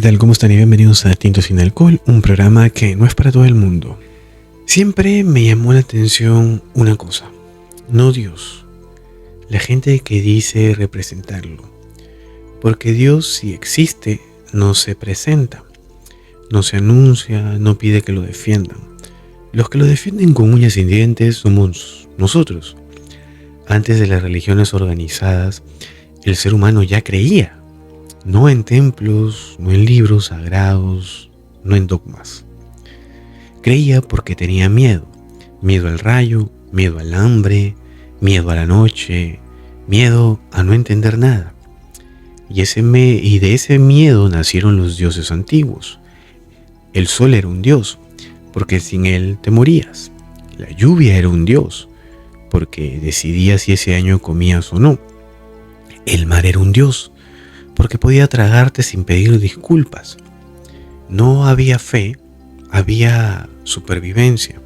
tal? ¿Cómo están? Y bienvenidos a Tinto Sin Alcohol, un programa que no es para todo el mundo. Siempre me llamó la atención una cosa, no Dios, la gente que dice representarlo. Porque Dios, si existe, no se presenta, no se anuncia, no pide que lo defiendan. Los que lo defienden con uñas y dientes somos nosotros. Antes de las religiones organizadas, el ser humano ya creía. No en templos, no en libros sagrados, no en dogmas. Creía porque tenía miedo. Miedo al rayo, miedo al hambre, miedo a la noche, miedo a no entender nada. Y de ese miedo nacieron los dioses antiguos. El sol era un dios, porque sin él te morías. La lluvia era un dios, porque decidía si ese año comías o no. El mar era un dios, porque podía tragarte sin pedir disculpas. No había fe, había supervivencia.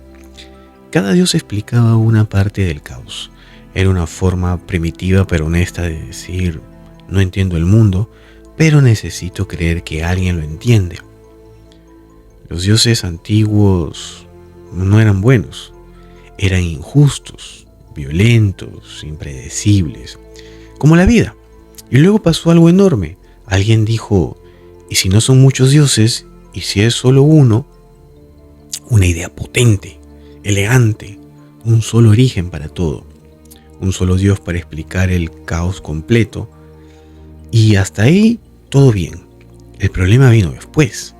Cada dios explicaba una parte del caos. Era una forma primitiva pero honesta de decir, no entiendo el mundo, pero necesito creer que alguien lo entiende. Los dioses antiguos no eran buenos, eran injustos, violentos, impredecibles, como la vida. Y luego pasó algo enorme. Alguien dijo, ¿y si no son muchos dioses? ¿Y si es solo uno? Una idea potente, elegante, un solo origen para todo. Un solo Dios para explicar el caos completo. Y hasta ahí todo bien. El problema vino después,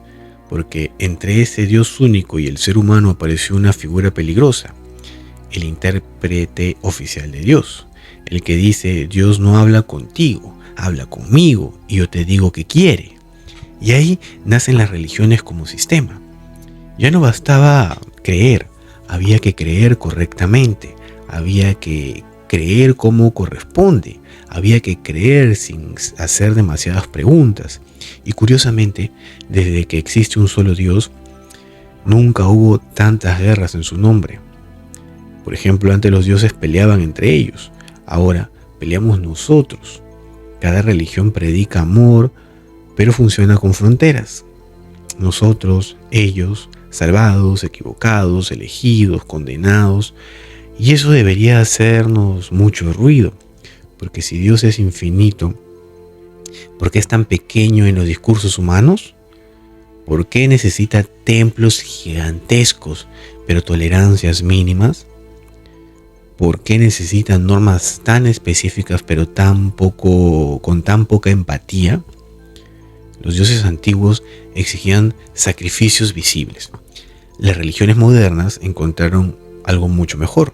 porque entre ese Dios único y el ser humano apareció una figura peligrosa, el intérprete oficial de Dios, el que dice, Dios no habla contigo, habla conmigo y yo te digo que quiere. Y ahí nacen las religiones como sistema. Ya no bastaba creer, había que creer correctamente, había que creer como corresponde, había que creer sin hacer demasiadas preguntas. Y curiosamente, desde que existe un solo Dios, nunca hubo tantas guerras en su nombre. Por ejemplo, antes los dioses peleaban entre ellos, ahora peleamos nosotros. Cada religión predica amor, pero funciona con fronteras. Nosotros, ellos, salvados, equivocados, elegidos, condenados. Y eso debería hacernos mucho ruido, porque si Dios es infinito, ¿por qué es tan pequeño en los discursos humanos? ¿Por qué necesita templos gigantescos, pero tolerancias mínimas? ¿Por qué necesita normas tan específicas, pero con tan poca empatía? Los dioses antiguos exigían sacrificios visibles. Las religiones modernas encontraron algo mucho mejor.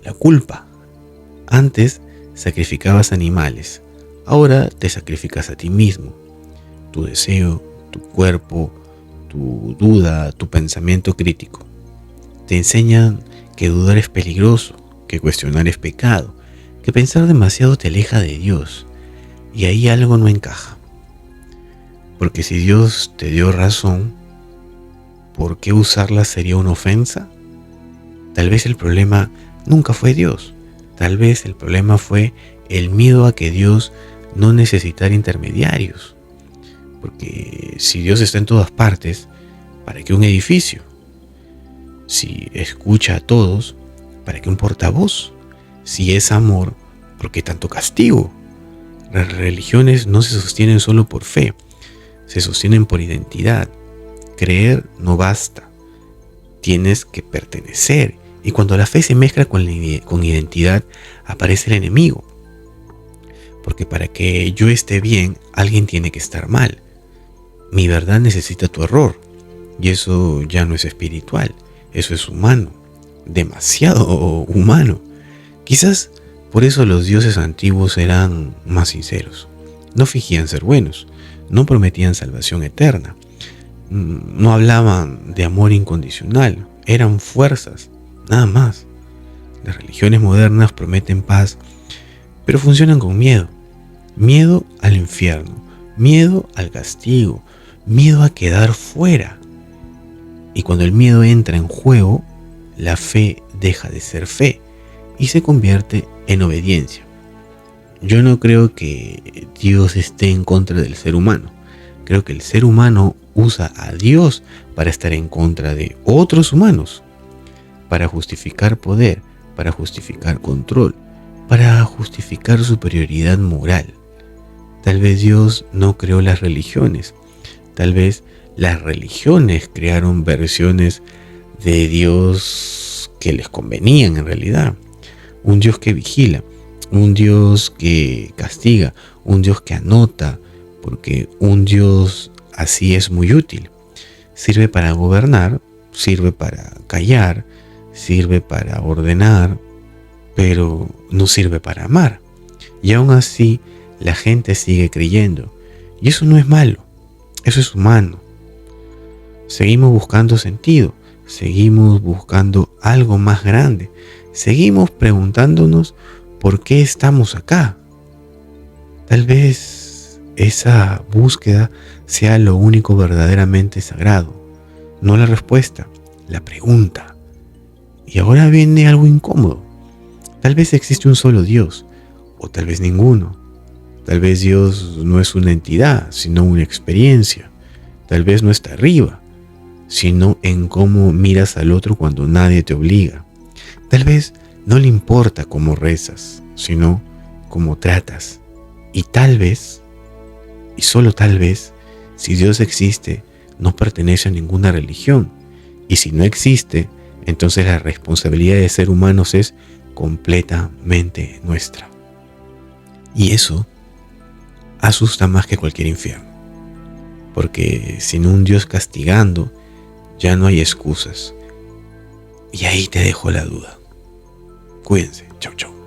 La culpa. Antes sacrificabas animales, ahora te sacrificas a ti mismo. Tu deseo, tu cuerpo, tu duda, tu pensamiento crítico. Te enseñan que dudar es peligroso, que cuestionar es pecado, que pensar demasiado te aleja de Dios. Y ahí algo no encaja. Porque si Dios te dio razón, ¿por qué usarla sería una ofensa? Tal vez el problema nunca fue Dios. Tal vez el problema fue el miedo a que Dios no necesitara intermediarios. Porque si Dios está en todas partes, ¿para qué un edificio? Si escucha a todos, ¿para qué un portavoz? Si es amor, ¿por qué tanto castigo? Las religiones no se sostienen solo por fe, se sostienen por identidad. Creer no basta, tienes que pertenecer. Y cuando la fe se mezcla con identidad, aparece el enemigo. Porque para que yo esté bien, alguien tiene que estar mal. Mi verdad necesita tu error. Y eso ya no es espiritual, eso es humano. Demasiado humano. Quizás por eso los dioses antiguos eran más sinceros. No fingían ser buenos, no prometían salvación eterna. No hablaban de amor incondicional, eran fuerzas. Nada más. Las religiones modernas prometen paz, pero funcionan con miedo. Miedo al infierno, miedo al castigo, miedo a quedar fuera. Y cuando el miedo entra en juego, la fe deja de ser fe y se convierte en obediencia. Yo no creo que Dios esté en contra del ser humano. Creo que el ser humano usa a Dios para estar en contra de otros humanos, para justificar poder, para justificar control, para justificar superioridad moral. Tal vez Dios no creó las religiones, tal vez las religiones crearon versiones de Dios que les convenían en realidad. Un Dios que vigila, un Dios que castiga, un Dios que anota, porque un Dios así es muy útil. Sirve para gobernar, sirve para callar, sirve para ordenar, pero no sirve para amar. Y aún así la gente sigue creyendo. Y eso no es malo, eso es humano. Seguimos buscando sentido, seguimos buscando algo más grande, seguimos preguntándonos por qué estamos acá. Tal vez esa búsqueda sea lo único verdaderamente sagrado, no la respuesta, la pregunta. Y ahora viene algo incómodo. Tal vez existe un solo Dios, o tal vez ninguno. Tal vez Dios no es una entidad, sino una experiencia. Tal vez no está arriba, sino en cómo miras al otro cuando nadie te obliga. Tal vez no le importa cómo rezas, sino cómo tratas. Y tal vez, y solo tal vez, si Dios existe, no pertenece a ninguna religión. Y si no existe, entonces la responsabilidad de ser humanos es completamente nuestra. Y eso asusta más que cualquier infierno. Porque sin un Dios castigando, ya no hay excusas. Y ahí te dejo la duda. Cuídense. Chau, chau.